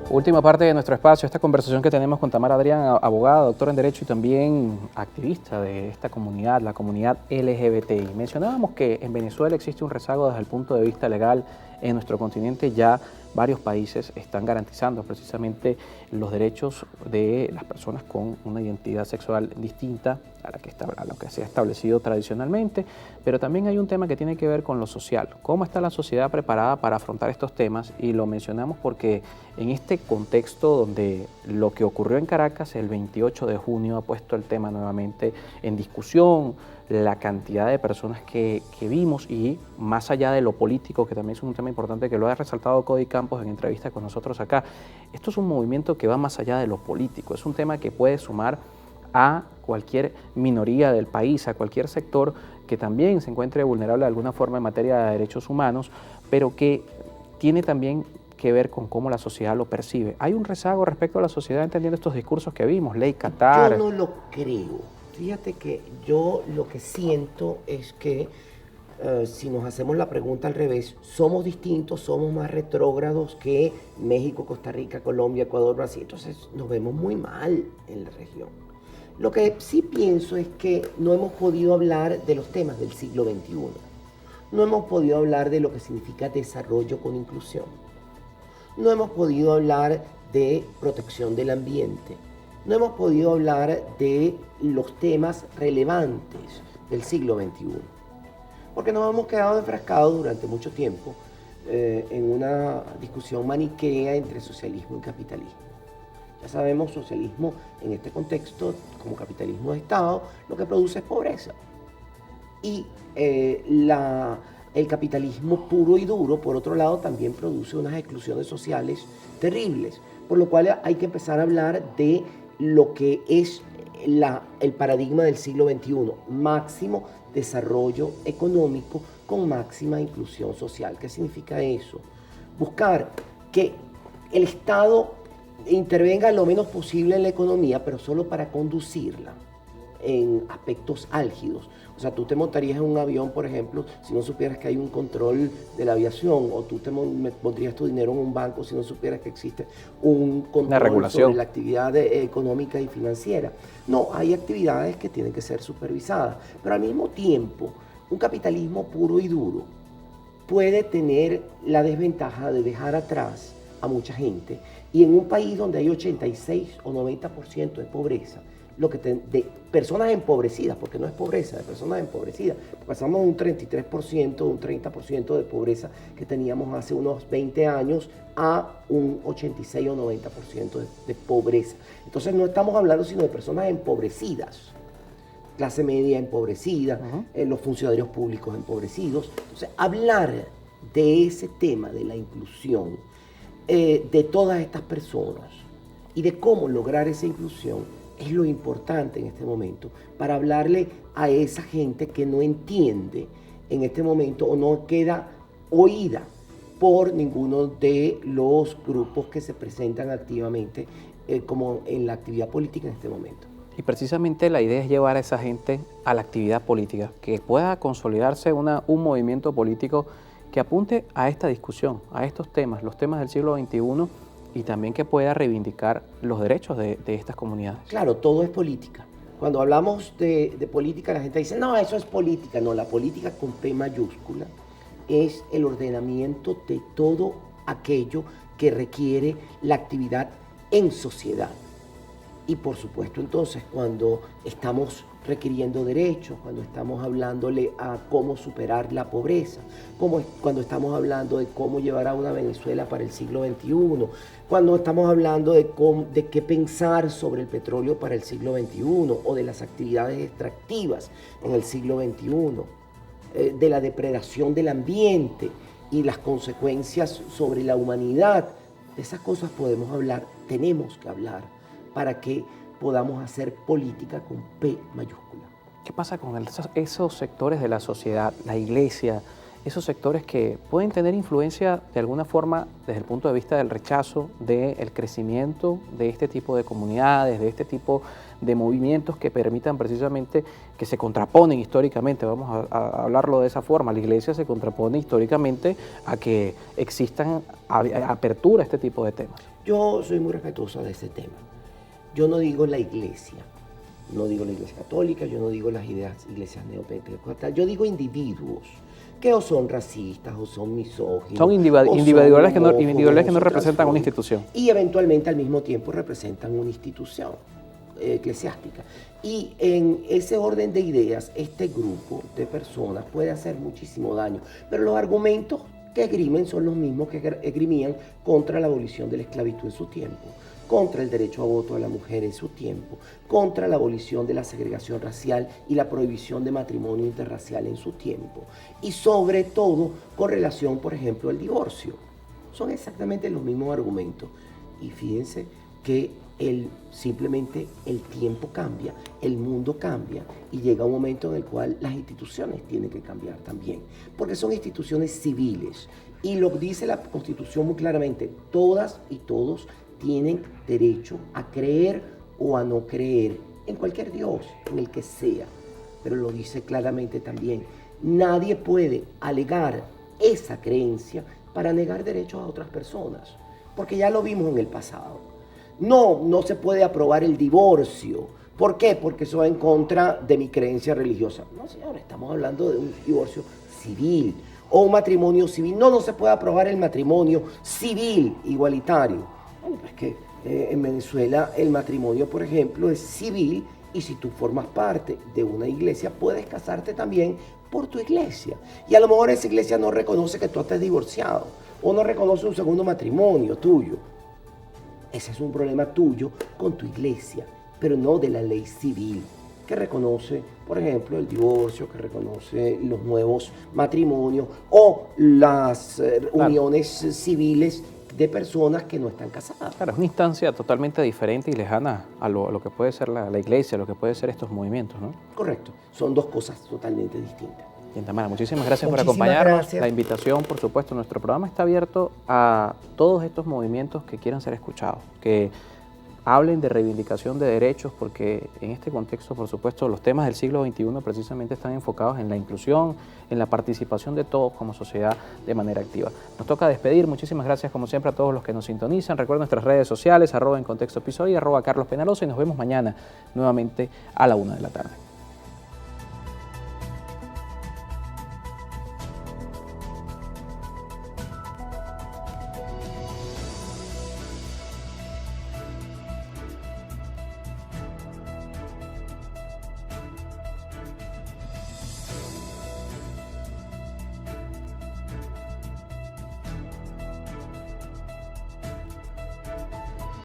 Última parte de nuestro espacio, esta conversación que tenemos con Tamara Adrián, abogada, doctora en Derecho y también activista de esta comunidad, la comunidad LGBTI. Mencionábamos que en Venezuela existe un rezago desde el punto de vista legal. En nuestro continente ya varios países están garantizando precisamente los derechos de las personas con una identidad sexual distinta a lo que se ha establecido tradicionalmente, pero también hay un tema que tiene que ver con lo social. ¿Cómo está la sociedad preparada para afrontar estos temas? Y lo mencionamos porque en este contexto donde lo que ocurrió en Caracas el 28 de junio ha puesto el tema nuevamente en discusión, la cantidad de personas que vimos y más allá de lo político, que también es un tema importante que lo ha resaltado Cody Campos en entrevista con nosotros acá, esto es un movimiento que va más allá de lo político, es un tema que puede sumar a cualquier minoría del país, a cualquier sector que también se encuentre vulnerable de alguna forma en materia de derechos humanos, pero que tiene también que ver con cómo la sociedad lo percibe. ¿Hay un rezago respecto a la sociedad entendiendo estos discursos que vimos? Ley Qatar. Yo no lo creo. Fíjate que yo lo que siento es que si nos hacemos la pregunta al revés, somos distintos, somos más retrógrados que México, Costa Rica, Colombia, Ecuador, Brasil, entonces nos vemos muy mal en la región. Lo que sí pienso es que no hemos podido hablar de los temas del siglo XXI. No hemos podido hablar de lo que significa desarrollo con inclusión. No hemos podido hablar de protección del ambiente. No hemos podido hablar de los temas relevantes del siglo XXI. Porque nos hemos quedado enfrascados durante mucho tiempo en una discusión maniquea entre socialismo y capitalismo. Ya sabemos, socialismo en este contexto, como capitalismo de Estado, lo que produce es pobreza. Y el capitalismo puro y duro, por otro lado, también produce unas exclusiones sociales terribles. Por lo cual hay que empezar a hablar de lo que es el paradigma del siglo XXI, máximo desarrollo económico con máxima inclusión social. ¿Qué significa eso? Buscar que el Estado intervenga lo menos posible en la economía, pero solo para conducirla en aspectos álgidos. O sea, tú te montarías en un avión, por ejemplo, si no supieras que hay un control de la aviación, o tú te pondrías tu dinero en un banco si no supieras que existe un control sobre la actividad económica y financiera. No, hay actividades que tienen que ser supervisadas, pero al mismo tiempo, un capitalismo puro y duro puede tener la desventaja de dejar atrás a mucha gente, y en un país donde hay 86 o 90% de pobreza, de personas empobrecidas, porque no es pobreza, de personas empobrecidas. Pasamos de un 33%, un 30% de pobreza que teníamos hace unos 20 años a un 86 o 90% de pobreza. Entonces no estamos hablando sino de personas empobrecidas, clase media empobrecida, los funcionarios públicos empobrecidos. Entonces hablar de ese tema de la inclusión de todas estas personas y de cómo lograr esa inclusión es lo importante en este momento, para hablarle a esa gente que no entiende en este momento o no queda oída por ninguno de los grupos que se presentan activamente como en la actividad política en este momento. Y precisamente la idea es llevar a esa gente a la actividad política, que pueda consolidarse un movimiento político que apunte a esta discusión, a estos temas, los temas del siglo XXI, y también que pueda reivindicar los derechos de estas comunidades. Claro, todo es política. Cuando hablamos de política, la gente dice, no, eso es política. No, la política con P mayúscula es el ordenamiento de todo aquello que requiere la actividad en sociedad. Y por supuesto, entonces, cuando estamos requiriendo derechos, cuando estamos hablándole a cómo superar la pobreza, cuando estamos hablando de cómo llevar a una Venezuela para el siglo XXI, cuando estamos hablando de qué pensar sobre el petróleo para el siglo XXI o de las actividades extractivas en el siglo XXI, de la depredación del ambiente y las consecuencias sobre la humanidad, de esas cosas podemos hablar, tenemos que hablar, para que podamos hacer política con P mayúscula. ¿Qué pasa con esos sectores de la sociedad, la iglesia, esos sectores que pueden tener influencia de alguna forma desde el punto de vista del rechazo, del crecimiento de este tipo de comunidades, de este tipo de movimientos que permitan precisamente que se contraponen históricamente, vamos a hablarlo de esa forma, la iglesia se contrapone históricamente a que existan apertura a este tipo de temas? Yo soy muy respetuoso de ese tema. Yo no digo la iglesia, no digo la iglesia católica, yo no digo las iglesias neopentecostales, yo digo individuos que o son racistas o son misóginos. Son individuales que no representan una institución. Y eventualmente al mismo tiempo representan una institución eclesiástica. Y en ese orden de ideas, este grupo de personas puede hacer muchísimo daño. Pero los argumentos que esgrimen son los mismos que esgrimían contra la abolición de la esclavitud en su tiempo, contra el derecho a voto de la mujer en su tiempo, contra la abolición de la segregación racial y la prohibición de matrimonio interracial en su tiempo. Y sobre todo con relación, por ejemplo, al divorcio. Son exactamente los mismos argumentos. Y fíjense que simplemente el tiempo cambia, el mundo cambia y llega un momento en el cual las instituciones tienen que cambiar también, porque son instituciones civiles y lo que dice la Constitución muy claramente, todas y todos tienen derecho a creer o a no creer en cualquier Dios, en el que sea, pero lo dice claramente también, nadie puede alegar esa creencia para negar derechos a otras personas, porque ya lo vimos en el pasado. No se puede aprobar el divorcio. ¿Por qué? Porque eso va en contra de mi creencia religiosa. No, señor, estamos hablando de un divorcio civil o un matrimonio civil. No se puede aprobar el matrimonio civil igualitario. Bueno, pues que en Venezuela el matrimonio, por ejemplo, es civil y si tú formas parte de una iglesia, puedes casarte también por tu iglesia. Y a lo mejor esa iglesia no reconoce que tú estés divorciado o no reconoce un segundo matrimonio tuyo. Ese es un problema tuyo con tu iglesia, pero no de la ley civil, que reconoce, por ejemplo, el divorcio, que reconoce los nuevos matrimonios o las uniones civiles de personas que no están casadas. Claro, es una instancia totalmente diferente y lejana a lo que puede ser la iglesia, a lo que puede ser estos movimientos, ¿no? Correcto, son dos cosas totalmente distintas. Bien, Tamara, muchísimas gracias por acompañarnos. Gracias. La invitación, por supuesto, nuestro programa está abierto a todos estos movimientos que quieran ser escuchados, que hablen de reivindicación de derechos, porque en este contexto, por supuesto, los temas del siglo XXI precisamente están enfocados en la inclusión, en la participación de todos como sociedad de manera activa. Nos toca despedir. Muchísimas gracias, como siempre, a todos los que nos sintonizan. Recuerden nuestras redes sociales, @encontextoepisodio y @carlospenalosa, y nos vemos mañana nuevamente a la 1 de la tarde.